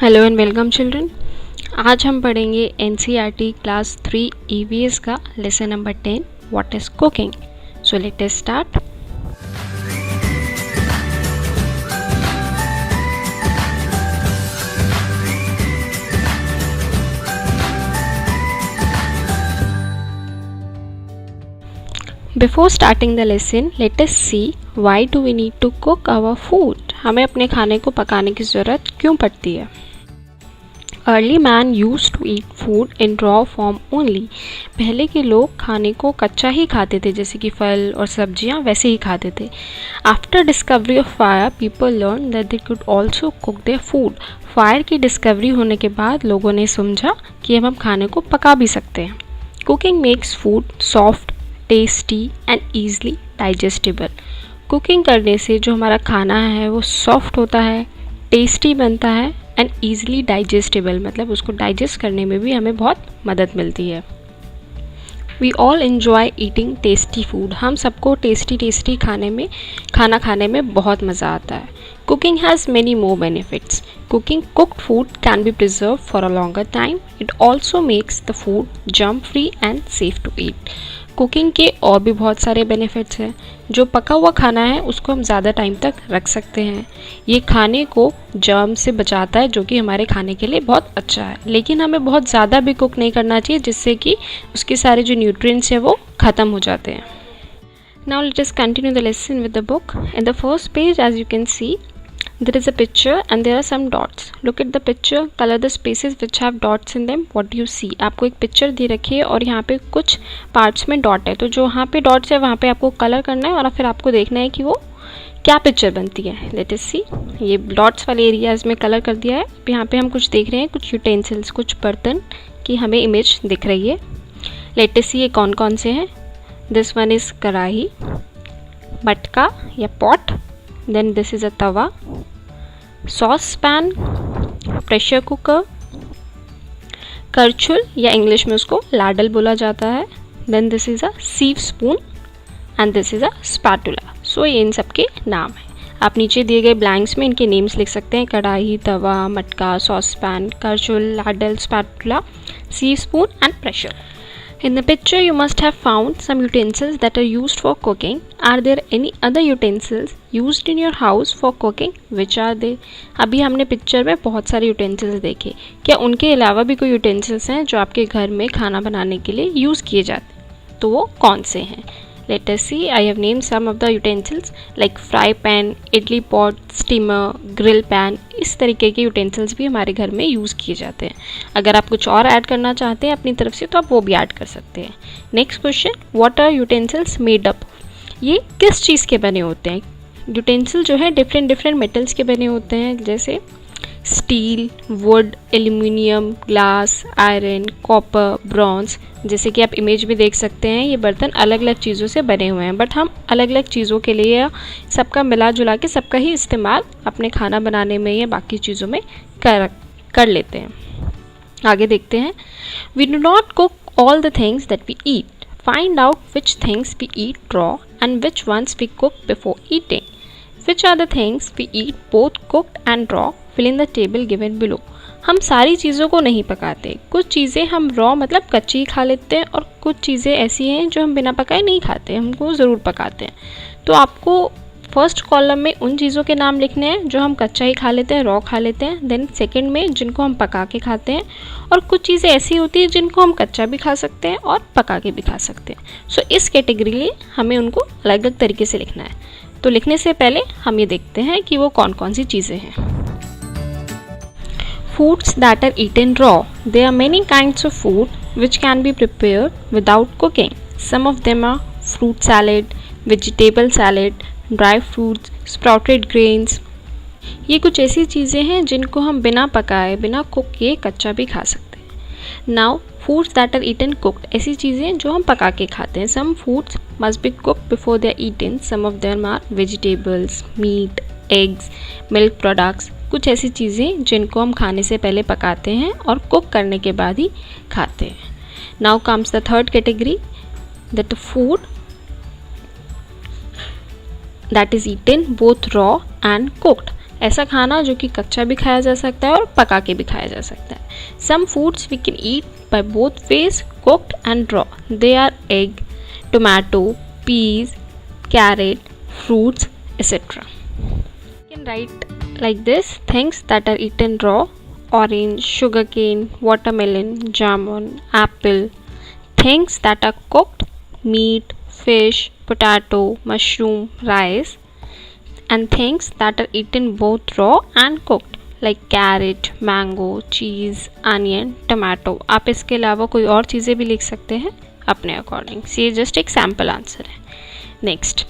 Hello and welcome children. आज हम पढ़ेंगे एनसीईआरटी क्लास 3 ईवीएस का lesson number 10 what is cooking. So let us start. Before starting the lesson let us see why do we need to cook our food. हमें अपने खाने को पकाने की ज़रूरत क्यों पड़ती है। Early man use to eat food in raw form only. पहले के लोग खाने को कच्चा ही खाते थे, जैसे कि फल और सब्जियां वैसे ही खाते थे। After discovery of fire people learn that they could also cook their food. Fire की डिस्कवरी होने के बाद लोगों ने समझा कि हम खाने को पका भी सकते हैं। Cooking makes food soft, tasty and easily digestible. Cooking करने से जो हमारा खाना है वो सॉफ्ट होता है, टेस्टी बनता है एंड ईज़िली डाइजेस्टेबल, मतलब उसको डाइजेस्ट करने में भी हमें बहुत मदद मिलती है। We all enjoy eating tasty food. हम सबको टेस्टी खाना खाने में बहुत मज़ा आता है। Cooking has many more benefits. Cooking cooked food can be preserve for a longer time. It also makes the food germ free and safe to eat. Cooking के और भी बहुत सारे बेनिफिट्स हैं। जो पका हुआ खाना है उसको हम ज़्यादा टाइम तक रख सकते हैं। ये खाने को जर्म से बचाता है, जो कि हमारे खाने के लिए बहुत अच्छा है। लेकिन हमें बहुत ज़्यादा भी कुक नहीं करना चाहिए, जिससे कि उसके सारे जो न्यूट्रिएंट्स हैं वो ख़त्म हो जाते हैं। Now let us continue the lesson with the book. In the first page as you can see there is a picture and there are some dots. Look at the picture, color the spaces which have dots in them. What do you see? आपको एक picture दे रखी है और यहाँ पे कुछ parts में dot है, तो जो वहाँ पे डॉट्स है वहाँ पे आपको कलर करना है और फिर आपको देखना है कि वो क्या पिक्चर बनती है। लेट अस सी। ये डॉट्स वाले एरियाज में कलर कर दिया है। यहाँ पे हम कुछ देख रहे हैं, कुछ यूटेंसिल्स, कुछ बर्तन की हमें इमेज दिख रही है। लेट अस सी ये कौन कौन से हैं। This one is kadhai, matka या pot, then this is a tawa, sauce pan, pressure cooker, karchhul या इंग्लिश में उसको लाडल बोला जाता है, then this is a sieve spoon and this is a spatula. So ये इन सब के नाम हैं। आप नीचे दिए गए ब्लैंक्स में इनके नेम्स लिख सकते हैं। Kadhai, tawa, matka, sauce pan, karchhul, ladle, spatula, sieve spoon and pressure. In the picture you must have found some utensils that are used for cooking. Are there any other utensils used in your house for cooking? Which are they? अभी हमने picture में बहुत सारे utensils देखे। क्या उनके अलावा भी कोई यूटेंसिल्स हैं जो आपके घर में खाना बनाने के लिए यूज़ किए जाते हैं? तो वो कौन से हैं? Let us see. I have named some of the utensils like fry pan, idli pot, steamer, grill pan. इस तरीके के यूटेंसिल्स भी हमारे घर में यूज़ किए जाते हैं। अगर आप कुछ और ऐड करना चाहते हैं अपनी तरफ से तो आप वो भी ऐड कर सकते हैं। Next question, what are utensils made up? ये किस चीज़ के बने होते हैं? यूटेंसिल जो है डिफरेंट मेटल्स के बने होते हैं, जैसे steel, would, aluminium, glass, iron, copper, bronze. जैसे कि आप इमेज में देख सकते हैं, ये बर्तन अलग अलग चीज़ों से बने हुए हैं, बट हम अलग अलग चीज़ों के लिए सबका मिला जुला के सबका ही इस्तेमाल अपने खाना बनाने में या बाकी चीज़ों में कर लेते हैं। आगे देखते हैं। We do not cook all the things that we eat. Find out which things we eat raw and which ones we cook before eating. Which are the things we eat both cooked and raw? Fill in the table given below. हम सारी चीज़ों को नहीं पकाते। कुछ चीज़ें हम raw मतलब कच्ची खा लेते हैं और कुछ चीज़ें ऐसी हैं जो हम बिना पकाए नहीं खाते, हमको ज़रूर पकाते हैं। तो आपको फर्स्ट कॉलम में उन चीज़ों के नाम लिखने हैं जो हम कच्चा ही खा लेते हैं, रॉ खा लेते हैं। देन सेकंड में जिनको हम पका के खाते हैं, और कुछ चीज़ें ऐसी होती हैं जिनको हम कच्चा भी खा सकते हैं और पका के भी खा सकते हैं। सो इस कैटेगरी लिए हमें उनको अलग अलग तरीके से लिखना है। तो लिखने से पहले हम ये देखते हैं कि वो कौन कौन सी चीज़ें हैं। Foods that are eaten raw. There are many kinds of food which can be prepared without cooking. Some of them are fruit salad, vegetable salad, dry fruits, sprouted grains. ये कुछ ऐसी चीज़ें हैं जिनको हम बिना पकाए, बिना कुक किए कच्चा भी खा सकते हैं। Now, foods that are eaten cooked. ऐसी चीज़ें जो हम पका के खाते हैं। Some foods must be cooked before they are eaten. Some of them are vegetables, meat, eggs, milk products. कुछ ऐसी चीज़ें जिनको हम खाने से पहले पकाते हैं और कुक करने के बाद ही खाते हैं। Now comes the third category, that food that is eaten both raw and cooked. ऐसा खाना जो कि कच्चा भी खाया जा सकता है और पका के भी खाया जा सकता है। Some foods we can eat by both veg, cooked and raw. They are egg, tomato, peas, carrot, fruits, etc. You can write like this: things that are eaten raw, orange, sugarcane, watermelon, jamun, apple. Things that are cooked: meat, fish, potato, mushroom, rice. And things that are eaten both raw and cooked like carrot, mango, cheese, onion, tomato. आप इसके अलावा कोई और चीज़ें भी लिख सकते हैं अपने अकॉर्डिंग। ये जस्ट एक सैम्पल आंसर है। Next,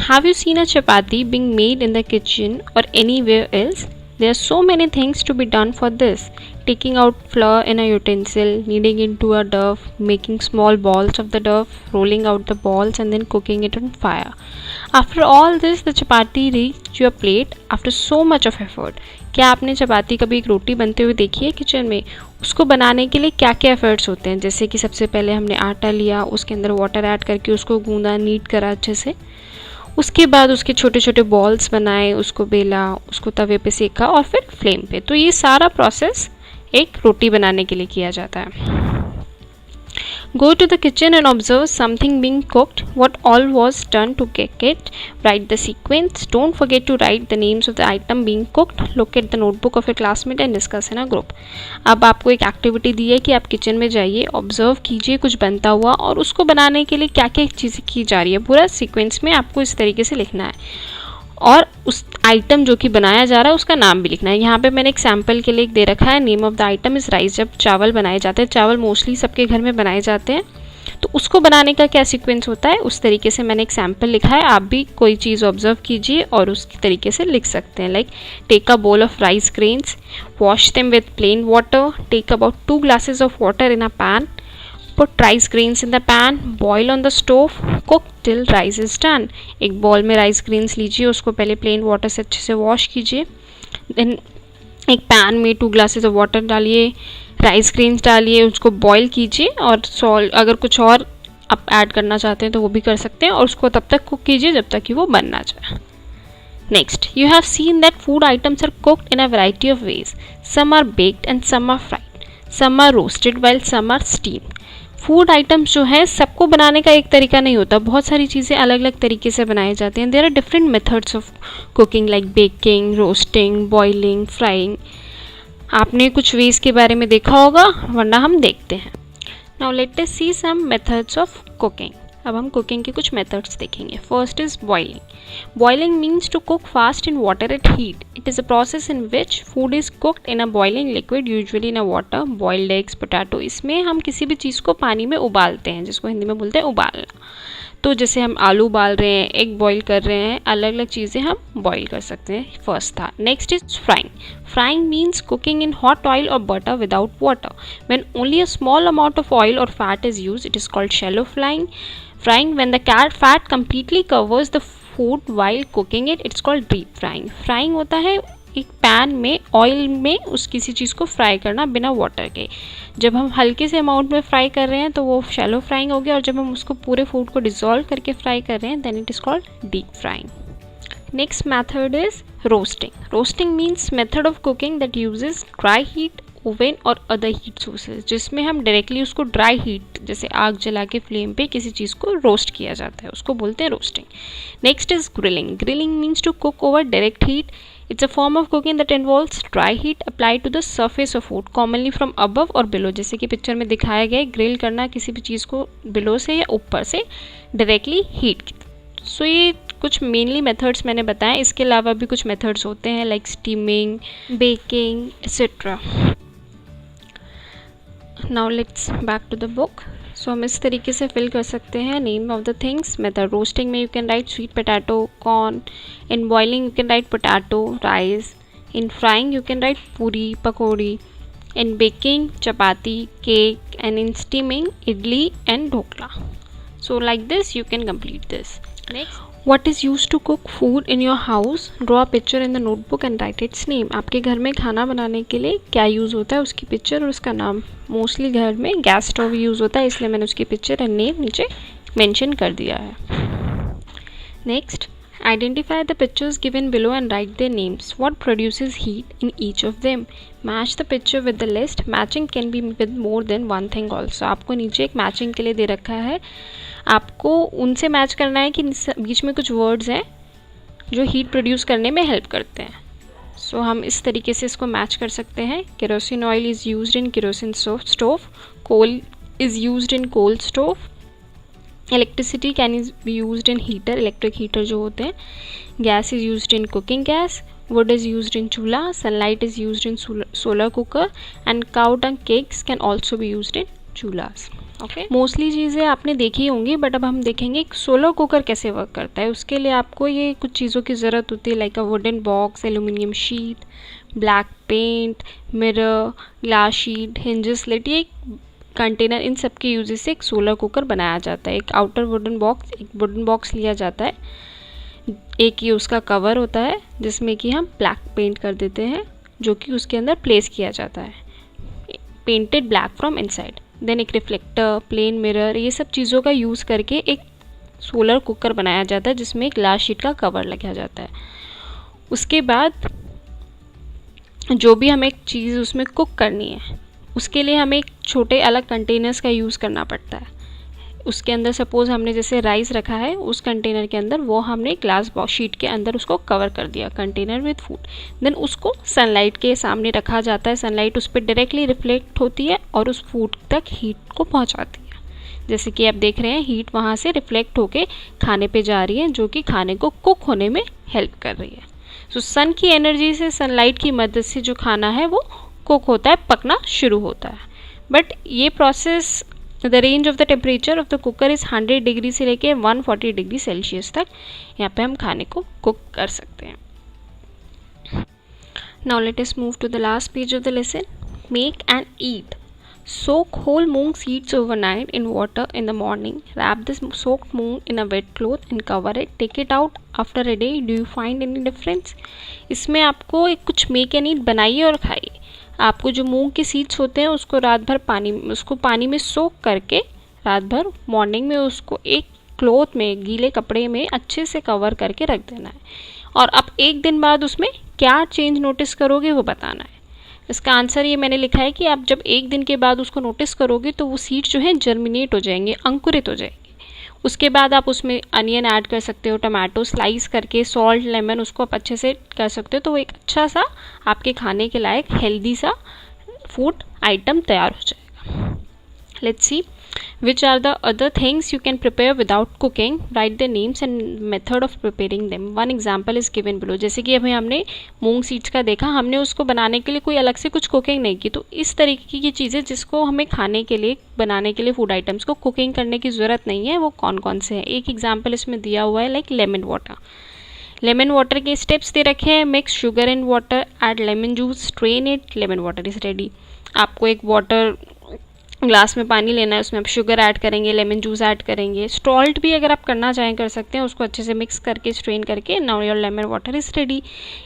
have you seen a chapati being made in the kitchen or anywhere else? There are so many things to be done for this. Taking out flour in a utensil, kneading into a dough, making small balls of the dough, rolling out the balls and then cooking it on fire. After all this, the chapati reached your plate after so much of effort. क्या आपने चपाती कभी एक रोटी बनते हुए देखी है kitchen में? उसको बनाने के लिए क्या क्या एफर्ट्स होते हैं? जैसे कि सबसे पहले हमने आटा लिया, उसके अंदर वाटर ऐड करके उसको गूंदा, नीड करा अच्छे से। उसके बाद उसके छोटे छोटे बॉल्स बनाए, उसको बेला, उसको तवे पे सेका और फिर फ्लेम पे। तो ये सारा प्रोसेस एक रोटी बनाने के लिए किया जाता है। Go to the kitchen and observe something being cooked. What all was done to cook it? Write the sequence. Don't forget to write the names of the item being cooked. Look at the notebook of your classmate and discuss in a group. अब आपको एक activity दी है कि आप kitchen में जाइए, observe कीजिए कुछ बनता हुआ और उसको बनाने के लिए क्या क्या चीज़ें की जा रही है। पूरा सीक्वेंस में आपको इस तरीके से लिखना है और उस आइटम जो कि बनाया जा रहा है उसका नाम भी लिखना है। यहाँ पे मैंने एक सैम्पल के लिए दे रखा है, name of the item is rice. जब चावल बनाए जाते हैं, चावल मोस्टली सबके घर में बनाए जाते हैं, तो उसको बनाने का क्या सीक्वेंस होता है उस तरीके से मैंने एक सैम्पल लिखा है। आप भी कोई चीज़ ऑब्जर्व कीजिए और उस तरीके से लिख सकते हैं। Like take a bowl of rice grains, wash them with plain water, take about 2 glasses of water in a pan, put rice grains in the pan, boil on the stove, cook till rice is done. एक ball में rice grains लीजिए, उसको पहले plain water से अच्छे से wash कीजिए, then एक पैन में 2 glasses of water डालिए, राइस ग्रेन्स डालिए, उसको बॉईल कीजिए और सॉल्ट, अगर कुछ और आप ऐड करना चाहते हैं तो वो भी कर सकते हैं और उसको तब तक कुक कीजिए जब तक कि वो बन ना जाए। Next, you have seen that food items are cooked in a variety of ways. Some are baked and some are fried. Some are roasted while some are steamed. Food items जो है सबको बनाने का एक तरीका नहीं होता, बहुत सारी चीज़ें अलग अलग तरीके से बनाई जाती हैं। There are different methods of cooking like baking, roasting, boiling, frying. आपने कुछ वेज के बारे में देखा होगा, वरना हम देखते हैं। Now let us see some methods of cooking. अब हम कुकिंग के कुछ मेथड्स देखेंगे। First is boiling. Boiling means to cook fast in water at heat. It is a process in which food is cooked in a boiling liquid, usually in a water. Boiled eggs, potato, इसमें हम किसी भी चीज़ को पानी में उबालते हैं, जिसको हिंदी में बोलते हैं उबालना। तो जैसे हम आलू उबाल रहे हैं, एग बॉईल कर रहे हैं, अलग अलग चीज़ें हम बॉईल कर सकते हैं। फर्स्ट था। Next is frying. Frying means cooking in hot oil or butter without water. When only a small amount of oil or fat is used, it is called shallow frying. Frying when the fat completely covers the food while cooking it, it's called deep frying. Frying होता है एक pan में oil में उस किसी चीज़ को fry करना बिना वाटर के। जब हम हल्के से अमाउंट में फ्राई कर रहे हैं तो वो शैलो फ्राइंग हो गया, और जब हम उसको पूरे फूड को डिज़ोल्व करके फ्राई कर रहे हैं then it is called deep frying. Next method is roasting. Roasting means method of cooking that uses dry heat, oven or other heat sources, जिसमें हम डायरेक्टली उसको ड्राई हीट जैसे आग जला के फ्लेम पे किसी चीज़ को रोस्ट किया जाता है, उसको बोलते हैं roasting. Next is grilling. Grilling means to cook over direct heat. It's a form of cooking that involves dry heat applied to the surface of food, commonly from above or below. जैसे कि picture में दिखाया गया है, grill करना किसी भी चीज़ को बिलो से या ऊपर से डायरेक्टली हीट। सो ये कुछ मेनली मेथड्स मैंने बताया, इसके अलावा भी कुछ मेथड्स होते हैं like steaming, baking etcetera. Now let's back to the book. So हम इस तरीके से फिल कर सकते हैं name of the things. Method roasting में you can write sweet potato, corn. In boiling you can write potato, rice. In frying you can write puri, pakodi. In baking chapati, cake. And in steaming idli and dhokla. So like this you can complete this. Next, what is used to cook food in your house? Draw a picture in the notebook and write its name. आपके घर में खाना बनाने के लिए क्या use होता है उसकी पिक्चर और उसका नाम। मोस्टली घर में गैस स्टोव यूज़ होता है, इसलिए मैंने उसकी पिक्चर एंड नेम नीचे मेंशन कर दिया है। Next, Identify the pictures given below and write their names. What produces heat in each of them? Match the picture with the list. Matching can be with more than one thing also. आपको नीचे एक matching के लिए दे रखा है, आपको उनसे match करना है कि बीच में कुछ वर्ड्स हैं जो हीट प्रोड्यूस करने में हेल्प करते हैं. सो हम इस तरीके से इसको मैच कर सकते हैं. Kerosene oil is used in kerosene stove. Coal is used in coal stove. Electricity can is be used in heater, electric heater जो होते हैं. Gas is used in cooking gas. Wood is used in chulha. Sunlight is used in solar cooker. And cow dung cakes can also be used in chulhas. Okay, mostly चीज़ें आपने देखी होंगी, but अब हम देखेंगे सोलर कुकर कैसे वर्क करता है. उसके लिए आपको ये कुछ चीज़ों की ज़रूरत होती है, like a wooden box, aluminium sheet, black paint, mirror, glass sheet, hinges, slit, ये कंटेनर, इन सब के यूज से एक सोलर कुकर बनाया जाता है. एक आउटर वुडन बॉक्स लिया जाता है, एक ये उसका कवर होता है जिसमें कि हम ब्लैक पेंट कर देते हैं, जो कि उसके अंदर प्लेस किया जाता है, painted black from inside. Then एक रिफ्लेक्टर, प्लेन मिरर, ये सब चीज़ों का यूज़ करके एक सोलर कुकर बनाया जाता है जिसमें एक ग्लास शीट का कवर लगा जाता है. उसके बाद जो भी हमें एक चीज़ उसमें कुक करनी है, उसके लिए हमें एक छोटे अलग कंटेनर्स का यूज़ करना पड़ता है. उसके अंदर सपोज़ हमने जैसे राइस रखा है, उस कंटेनर के अंदर वो हमने ग्लास बॉक्स शीट के अंदर उसको कवर कर दिया, कंटेनर विद फूड. देन उसको सनलाइट के सामने रखा जाता है. सनलाइट उस पर डायरेक्टली रिफ्लेक्ट होती है और उस फूड तक हीट को पहुंचाती है. जैसे कि आप देख रहे हैं, हीट वहाँ से रिफ्लेक्ट होके खाने पे जा रही है, जो कि खाने को कुक होने में हेल्प कर रही है. सो सन की एनर्जी से, सनलाइट की मदद से जो खाना है वो कुक होता है, पकना शुरू होता है. बट ये process, the range of the temperature of the cooker is 100 degree से लेके 140 डिग्री सेल्सियस तक यहाँ पे हम खाने को कुक कर सकते हैं. Now let us move to the last page of the lesson. Make and eat. Soak whole moong seeds overnight in water in the morning. Wrap the soaked moong in a wet cloth and cover it. Take it out after a day. Do you find any difference? इसमें आपको एक कुछ make and ईट बनाइए और खाइए. आपको जो मूंग के सीड्स होते हैं उसको रात भर पानी में सोक करके रात भर मॉर्निंग में उसको एक क्लॉथ में, गीले कपड़े में अच्छे से कवर करके रख देना है. और अब एक दिन बाद उसमें क्या चेंज नोटिस करोगे वो बताना है. इसका आंसर ये मैंने लिखा है कि आप जब एक दिन के बाद उसको नोटिस करोगे तो वो सीड जो है जर्मिनेट हो जाएंगे, अंकुरित हो जाएंगे. उसके बाद आप उसमें अनियन ऐड कर सकते हो, टमाटो स्लाइस करके, सॉल्ट, लेमन, उसको आप अच्छे से कर सकते हो. तो वो एक अच्छा सा आपके खाने के लायक हेल्दी सा फूड आइटम तैयार हो जाएगा. Let's see which are the other things you can prepare without cooking. Write their names and method of preparing them. One example is given below. जैसे कि अभी हमने मूंग सीड्स का देखा, हमने उसको बनाने के लिए कोई अलग से कुछ कुकिंग नहीं की. तो इस तरीके की चीज़ें जिसको हमें खाने के लिए, बनाने के लिए फूड आइटम्स को कुकिंग करने की ज़रूरत नहीं है, वो कौन कौन से हैं. एक एग्जाम्पल इसमें दिया हुआ है, like lemon water. Lemon water के स्टेप्स दे रखे हैं. Mix sugar and water, add lemon juice, strain it, lemon water is ready. आपको एक वाटर ग्लास में पानी लेना है, उसमें आप शुगर ऐड करेंगे, लेमन जूस ऐड करेंगे, सॉल्ट भी अगर आप करना चाहें कर सकते हैं. उसको अच्छे से मिक्स करके स्ट्रेन करके, now your lemon water is ready.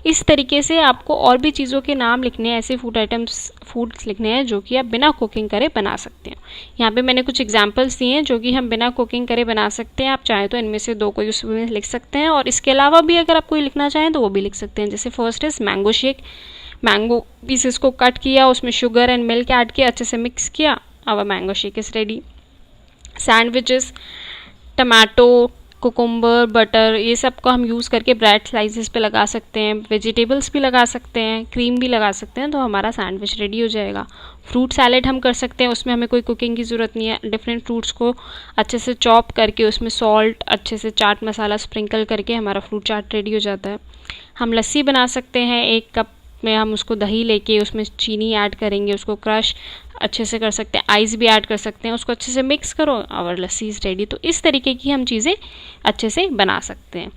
इस तरीके से आपको और भी चीज़ों के नाम लिखने हैं, ऐसे फूड्स लिखने हैं जो कि आप बिना कुकिंग करे बना सकते हैं. यहाँ पे मैंने कुछ एग्जांपल्स दिए हैं जो कि हम बिना कुकिंग करे बना सकते हैं. आप चाहें तो इनमें से 2 को उसमें लिख सकते हैं, और इसके अलावा भी अगर आप कोई लिखना चाहें तो वो भी लिख सकते हैं. जैसे first is mango shake. Mango pieces को कट किया, उसमें शुगर एंड मिल्क ऐड किया, अच्छे से मिक्स किया, our mango shake is ready. Sandwiches, tomato, cucumber, butter, ये सब को हम यूज़ करके ब्रेड स्लाइसेस पे लगा सकते हैं, वेजिटेबल्स भी लगा सकते हैं, क्रीम भी लगा सकते हैं, तो हमारा सैंडविच रेडी हो जाएगा. फ्रूट सैलेड हम कर सकते हैं, उसमें हमें कोई कुकिंग की ज़रूरत नहीं है. डिफरेंट फ्रूट्स को अच्छे से चॉप करके उसमें सॉल्ट, अच्छे से चाट मसाला स्प्रिंकल करके हमारा फ्रूट चाट रेडी हो जाता है. हम लस्सी बना सकते हैं. 1 कप में हम उसको दही लेके उसमें चीनी ऐड करेंगे, उसको क्रश अच्छे से कर सकते हैं, आइस भी ऐड कर सकते हैं, उसको अच्छे से मिक्स करो, और लस्सी इज़ रेडी. तो इस तरीके की हम चीज़ें अच्छे से बना सकते हैं.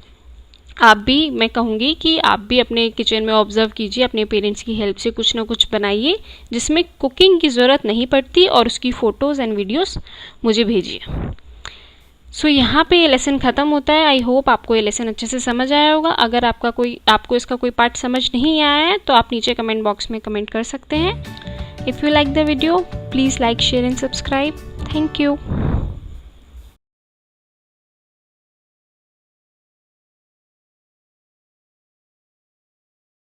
आप भी, मैं कहूँगी कि आप भी अपने किचन में ऑब्जर्व कीजिए, अपने पेरेंट्स की हेल्प से कुछ ना कुछ बनाइए जिसमें कुकिंग की ज़रूरत नहीं पड़ती, और उसकी फ़ोटोज़ एंड वीडियोज़ मुझे भेजिए. सो यहाँ पे ये लेसन ख़त्म होता है. आई होप आपको ये लेसन अच्छे से समझ आया होगा. अगर आपको इसका कोई पार्ट समझ नहीं आया है तो आप नीचे कमेंट बॉक्स में कमेंट कर सकते हैं. If you like the video, please like, share and subscribe. Thank you.